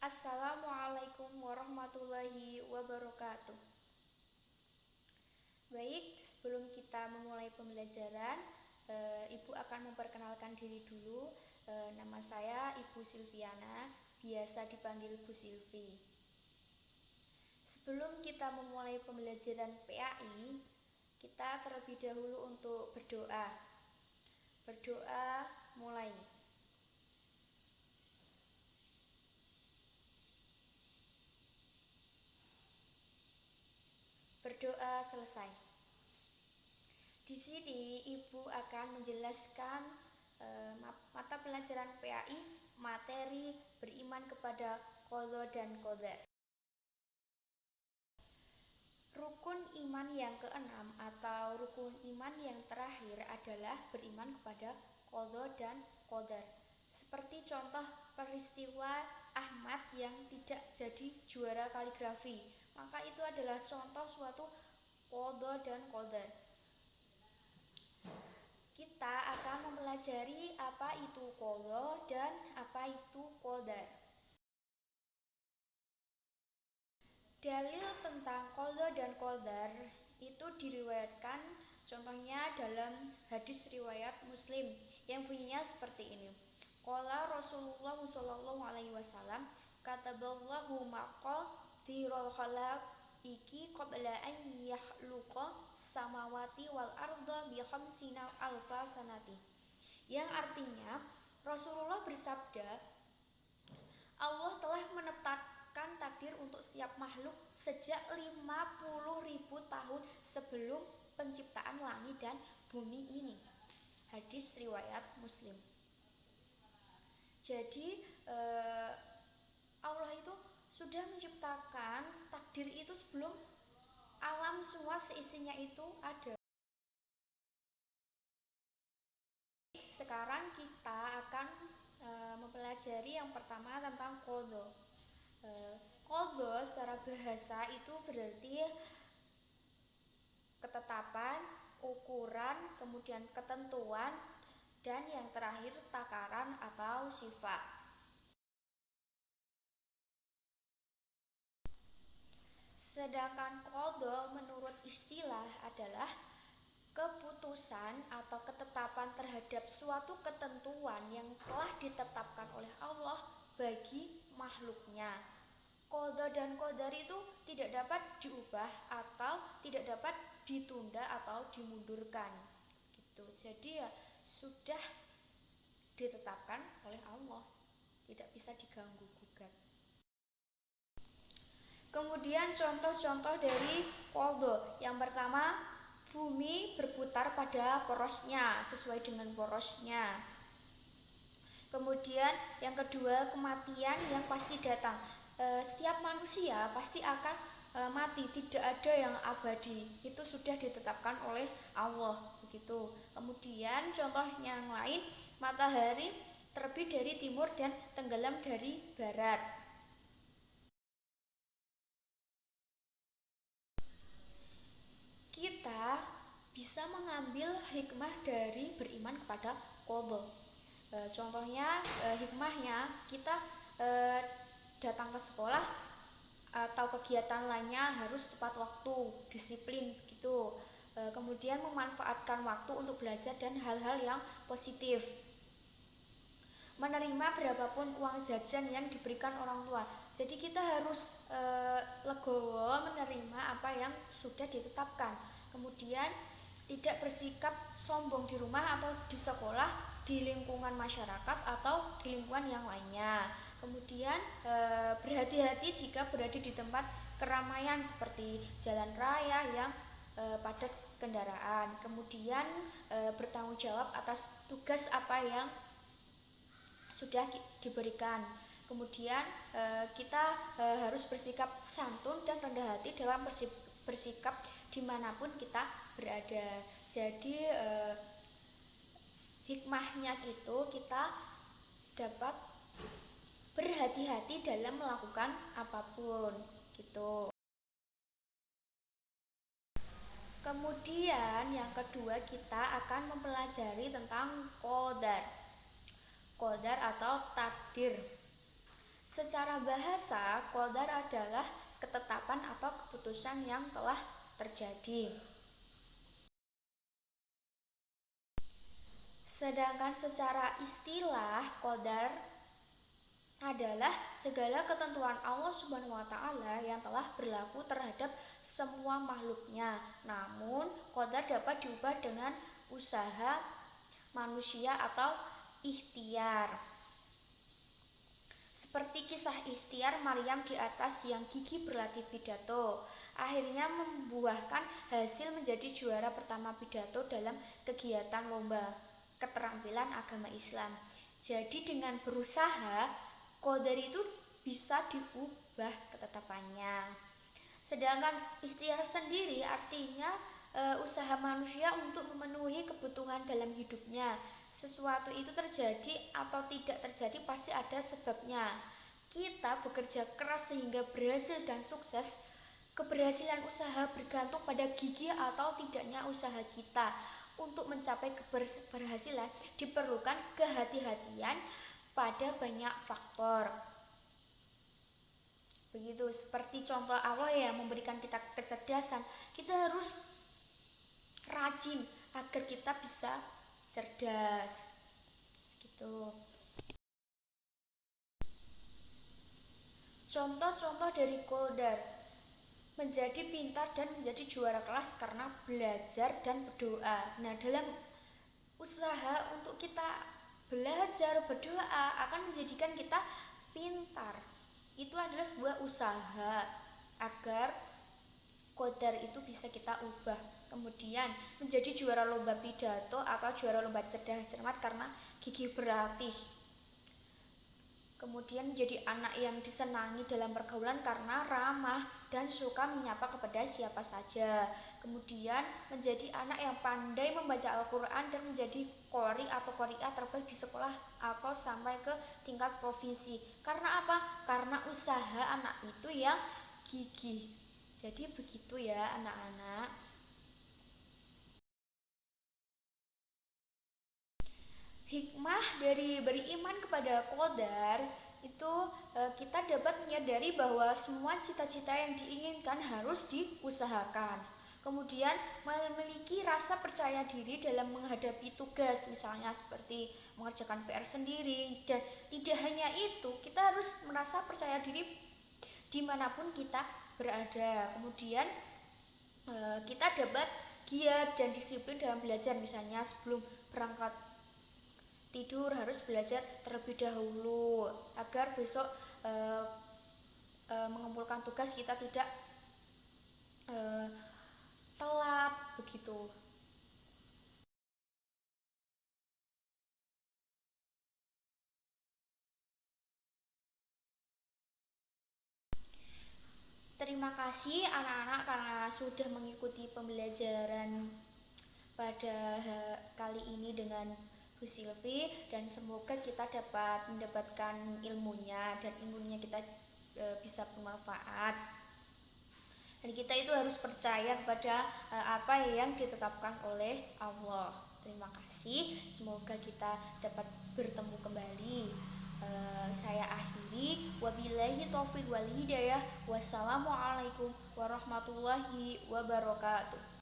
Assalamualaikum warahmatullahi wabarakatuh. Baik, sebelum kita memulai pembelajaran, Ibu akan memperkenalkan diri dulu. Nama saya Ibu Silviana, biasa dipanggil Bu Silvi. Sebelum kita memulai pembelajaran PAI, kita terlebih dahulu untuk berdoa. Berdoa mulai. Berdoa selesai. Di sini Ibu akan menjelaskan mata pelajaran PAI, materi beriman kepada qadha dan qadar. Rukun iman yang keenam atau rukun iman yang terakhir adalah beriman kepada qadha dan qadar. Seperti contoh peristiwa Ahmad yang tidak jadi juara kaligrafi, maka itu adalah contoh suatu qadha dan qadar. Kita akan mempelajari apa itu qadha dan apa itu qadar. Dalil tentang qadha dan qadar itu diriwayatkan contohnya dalam hadis riwayat Muslim yang bunyinya seperti ini. Qala Rasulullah sallallahu alaihi wasallam, kataballahu maqadiral khalaiqi qabla an yakhluqa samawati wal arda bi khamsina alfa sanati. Yang artinya Rasulullah bersabda, Allah telah menetapkan takdir untuk setiap makhluk sejak 50.000 tahun sebelum penciptaan langit dan bumi ini. Hadis riwayat Muslim. Jadi Allah itu sudah menciptakan takdir itu sebelum alam semua seisinya itu ada. Sekarang kita akan mempelajari yang pertama tentang qadha. Qadha secara bahasa itu berarti ketetapan, ukuran, kemudian ketentuan, dan yang terakhir takaran atau sifat. Sedangkan qadha menurut istilah adalah keputusan atau ketetapan terhadap suatu ketentuan yang telah ditetapkan oleh Allah bagi makhluknya. Qadha dan qadar itu tidak dapat diubah atau tidak dapat ditunda atau dimundurkan. Gitu. Jadi ya sudah ditetapkan oleh Allah, tidak bisa diganggu gugat. Kemudian contoh-contoh dari qadha. Yang pertama, bumi berputar pada porosnya sesuai dengan porosnya. Kemudian yang kedua, kematian yang pasti datang. Setiap manusia pasti akan mati, tidak ada yang abadi. Itu sudah ditetapkan oleh Allah begitu. Kemudian contoh yang lain, matahari terbit dari timur dan tenggelam dari barat. Kita bisa mengambil hikmah dari beriman kepada qadha. Contohnya hikmahnya kita datang ke sekolah atau kegiatan lainnya harus tepat waktu, disiplin gitu. Kemudian memanfaatkan waktu untuk belajar dan hal-hal yang positif. Menerima berapapun uang jajan yang diberikan orang tua. Jadi kita harus legowo menerima apa yang sudah ditetapkan. Kemudian tidak bersikap sombong di rumah atau di sekolah, di lingkungan masyarakat atau di lingkungan yang lainnya. Kemudian berhati-hati jika berada di tempat keramaian seperti jalan raya yang padat kendaraan. Kemudian bertanggung jawab atas tugas apa yang sudah diberikan. Kemudian kita harus bersikap santun dan rendah hati dalam bersikap dimanapun kita berada. Jadi hikmahnya itu kita dapat berhati-hati dalam melakukan apapun gitu. Kemudian yang kedua kita akan mempelajari tentang qadar. Qadar atau takdir. Secara bahasa, qadar adalah ketetapan atau keputusan yang telah terjadi. Sedangkan secara istilah, qadar adalah segala ketentuan Allah Subhanahu wa taala yang telah berlaku terhadap semua makhluknya. Namun, qadar dapat diubah dengan usaha manusia atau ikhtiar. Seperti kisah ikhtiar Maryam di atas yang gigih berlatih pidato, akhirnya membuahkan hasil menjadi juara pertama pidato dalam kegiatan lomba keterampilan agama Islam. Jadi dengan berusaha, qadar itu bisa diubah ketetapannya. Sedangkan ikhtiar sendiri artinya usaha manusia untuk memenuhi kebutuhan dalam hidupnya. Sesuatu itu terjadi atau tidak terjadi pasti ada sebabnya. Kita bekerja keras sehingga berhasil dan sukses. Keberhasilan usaha bergantung pada gigih atau tidaknya usaha kita. Untuk mencapai keberhasilan diperlukan kehati-hatian pada banyak faktor. Begitu, seperti contoh awal yang memberikan kita kecerdasan, kita harus rajin agar kita bisa cerdas gitu. Contoh-contoh dari qadar: menjadi pintar dan menjadi juara kelas karena belajar dan berdoa. Nah, dalam usaha untuk kita belajar berdoa akan menjadikan kita pintar. Itu adalah sebuah usaha agar qadar itu bisa kita ubah. Kemudian menjadi juara lomba pidato atau juara lomba cerdas cermat karena gigih berlatih. Kemudian menjadi anak yang disenangi dalam pergaulan karena ramah dan suka menyapa kepada siapa saja. Kemudian menjadi anak yang pandai membaca Al-Quran dan menjadi qori atau qori'ah terbaik di sekolah atau sampai ke tingkat provinsi. Karena apa? Karena usaha anak itu yang gigih. Jadi begitu ya anak-anak. Hikmah dari beriman kepada qadar itu kita dapat menyadari bahwa semua cita-cita yang diinginkan harus diusahakan. Kemudian memiliki rasa percaya diri dalam menghadapi tugas, misalnya seperti mengerjakan PR sendiri. Dan tidak hanya itu, kita harus merasa percaya diri dimanapun kita berada. Kemudian kita dapat giat dan disiplin dalam belajar, misalnya sebelum berangkat tidur harus belajar terlebih dahulu agar besok mengumpulkan tugas kita tidak telat begitu. Terima kasih anak-anak karena sudah mengikuti pembelajaran pada kali ini dengan Bu Silvi, dan semoga kita dapat mendapatkan ilmunya dan ilmunya kita bisa bermanfaat. Dan kita itu harus percaya kepada apa yang ditetapkan oleh Allah. Terima kasih, semoga kita dapat bertemu kembali. Saya akhiri, wabillahi taufiq wal hidayah. Wassalamualaikum warahmatullahi wabarakatuh.